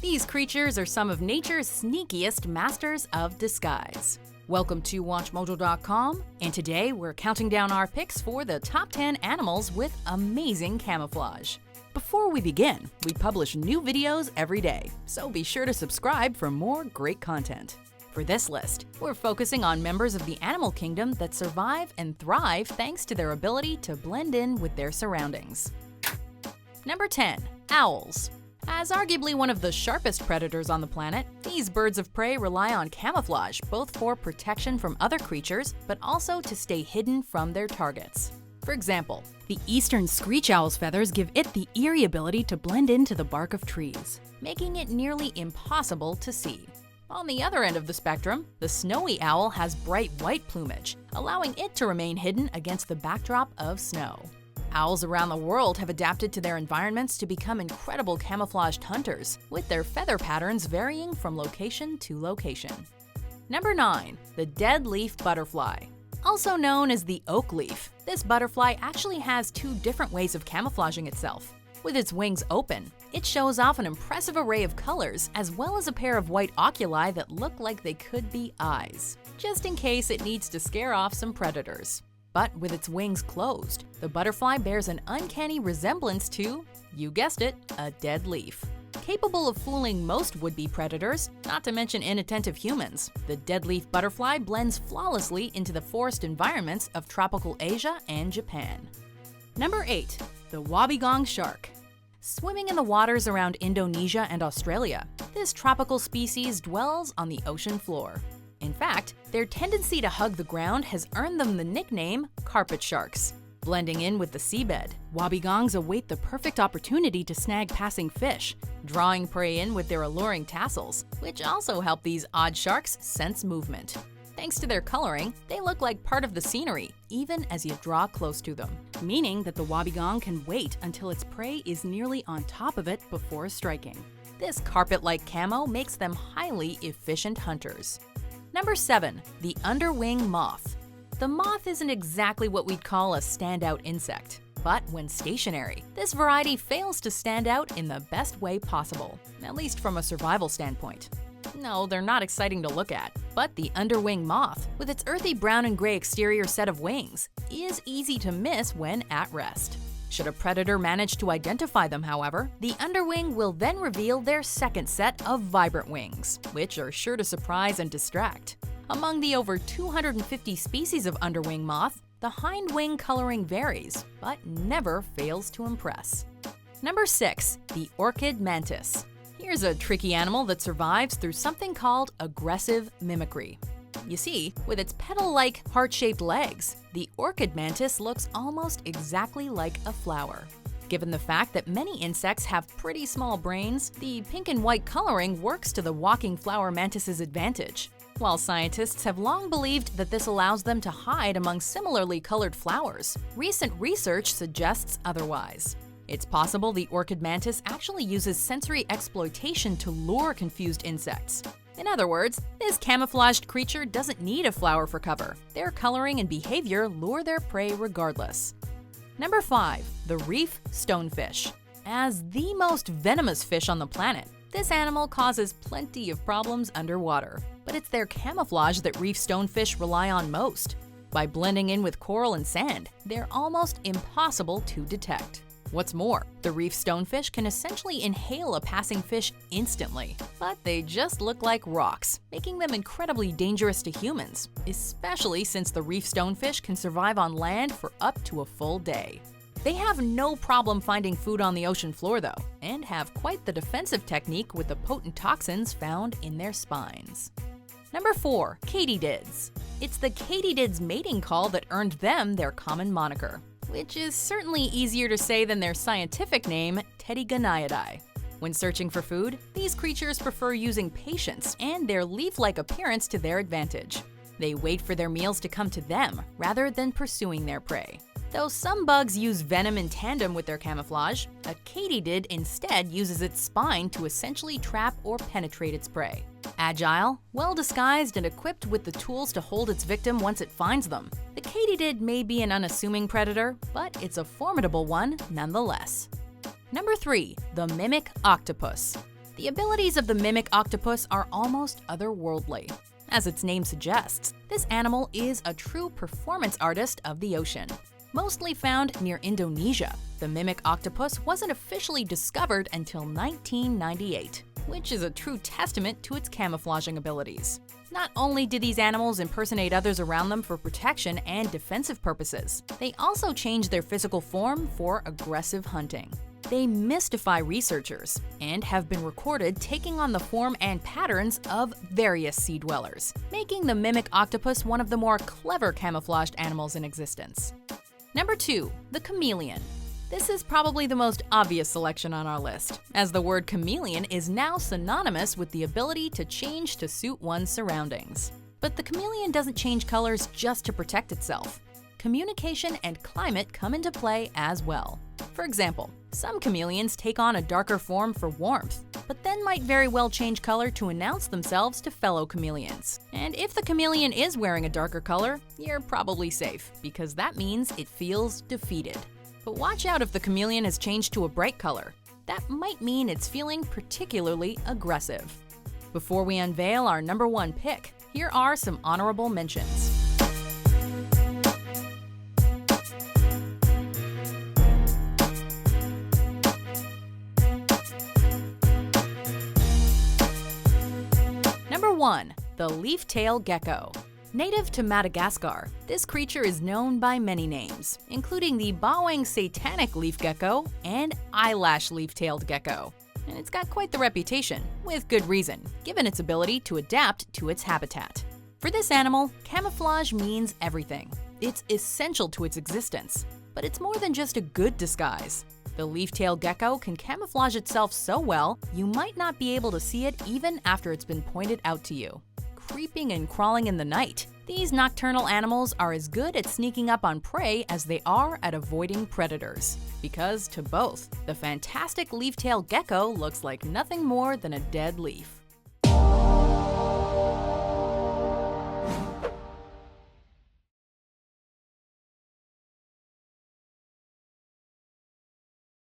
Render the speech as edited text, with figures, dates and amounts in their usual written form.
These creatures are some of nature's sneakiest masters of disguise. Welcome to WatchMojo.com, and today we're counting down our picks for the top 10 animals with amazing camouflage. Before we begin, we publish new videos every day, so be sure to subscribe for more great content. For this list, we're focusing on members of the animal kingdom that survive and thrive thanks to their ability to blend in with their surroundings. Number 10. Owls. As arguably one of the sharpest predators on the planet, these birds of prey rely on camouflage both for protection from other creatures, but also to stay hidden from their targets. For example, the eastern screech owl's feathers give it the eerie ability to blend into the bark of trees, making it nearly impossible to see. On the other end of the spectrum, the snowy owl has bright white plumage, allowing it to remain hidden against the backdrop of snow. Owls around the world have adapted to their environments to become incredible camouflaged hunters, with their feather patterns varying from location to location. Number 9. The dead leaf butterfly. Also known as the oak leaf, this butterfly actually has two different ways of camouflaging itself. With its wings open, it shows off an impressive array of colors, as well as a pair of white oculi that look like they could be eyes, just in case it needs to scare off some predators. But with its wings closed, the butterfly bears an uncanny resemblance to, you guessed it, a dead leaf. Capable of fooling most would-be predators, not to mention inattentive humans, the dead leaf butterfly blends flawlessly into the forest environments of tropical Asia and Japan. Number 8. The Wobbegong Shark. Swimming in the waters around Indonesia and Australia, this tropical species dwells on the ocean floor. In fact, their tendency to hug the ground has earned them the nickname carpet sharks. Blending in with the seabed, wobbegongs await the perfect opportunity to snag passing fish, drawing prey in with their alluring tassels, which also help these odd sharks sense movement. Thanks to their coloring, they look like part of the scenery, even as you draw close to them, meaning that the wobbegong can wait until its prey is nearly on top of it before striking. This carpet-like camo makes them highly efficient hunters. Number 7. The Underwing moth. The moth isn't exactly what we'd call a standout insect, but when stationary, this variety fails to stand out in the best way possible, at least from a survival standpoint. No, they're not exciting to look at, but the underwing moth, with its earthy brown and gray exterior set of wings, is easy to miss when at rest. Should a predator manage to identify them, however, the underwing will then reveal their second set of vibrant wings, which are sure to surprise and distract. Among the over 250 species of underwing moth, the hind wing coloring varies, but never fails to impress. Number 6. The Orchid Mantis. Here's a tricky animal that survives through something called aggressive mimicry. You see, with its petal-like heart-shaped legs, the orchid mantis looks almost exactly like a flower. Given the fact that many insects have pretty small brains, the pink and white coloring works to the walking flower mantis's advantage. While scientists have long believed that this allows them to hide among similarly colored flowers, recent research suggests otherwise. It's possible the orchid mantis actually uses sensory exploitation to lure confused insects. In other words, this camouflaged creature doesn't need a flower for cover. Their coloring and behavior lure their prey regardless. Number 5. The Reef Stonefish. As the most venomous fish on the planet, this animal causes plenty of problems underwater. But it's their camouflage that reef stonefish rely on most. By blending in with coral and sand, they're almost impossible to detect. What's more, the reef stonefish can essentially inhale a passing fish instantly, but they just look like rocks, making them incredibly dangerous to humans, especially since the reef stonefish can survive on land for up to a full day. They have no problem finding food on the ocean floor though, and have quite the defensive technique with the potent toxins found in their spines. Number 4. Katydids. It's the Katydids mating call that earned them their common moniker, which is certainly easier to say than their scientific name, Catocala. When searching for food, these creatures prefer using patience and their leaf-like appearance to their advantage. They wait for their meals to come to them, rather than pursuing their prey. Though some bugs use venom in tandem with their camouflage, a katydid instead uses its spine to essentially trap or penetrate its prey. Agile, well-disguised, and equipped with the tools to hold its victim once it finds them, the katydid may be an unassuming predator, but it's a formidable one nonetheless. Number 3. The Mimic Octopus. The abilities of the mimic octopus are almost otherworldly. As its name suggests, this animal is a true performance artist of the ocean. Mostly found near Indonesia, the mimic octopus wasn't officially discovered until 1998, which is a true testament to its camouflaging abilities. Not only did these animals impersonate others around them for protection and defensive purposes, they also changed their physical form for aggressive hunting. They mystify researchers and have been recorded taking on the form and patterns of various sea dwellers, making the mimic octopus one of the more clever camouflaged animals in existence. Number 2, the chameleon. This is probably the most obvious selection on our list, as the word chameleon is now synonymous with the ability to change to suit one's surroundings. But the chameleon doesn't change colors just to protect itself. Communication and climate come into play as well. For example, some chameleons take on a darker form for warmth, but then might very well change color to announce themselves to fellow chameleons. And if the chameleon is wearing a darker color, you're probably safe, because that means it feels defeated. But watch out if the chameleon has changed to a bright color. That might mean it's feeling particularly aggressive. Before we unveil our number 1 pick, here are some honorable mentions. Number 1, the leaf-tailed gecko. Native to Madagascar, this creature is known by many names, including the bowing satanic leaf gecko and eyelash leaf-tailed gecko. And it's got quite the reputation, with good reason, given its ability to adapt to its habitat. For this animal, camouflage means everything. It's essential to its existence, but it's more than just a good disguise. The leaf-tailed gecko can camouflage itself so well, you might not be able to see it even after it's been pointed out to you. Creeping and crawling in the night, these nocturnal animals are as good at sneaking up on prey as they are at avoiding predators. Because to both, the fantastic leaf-tailed gecko looks like nothing more than a dead leaf.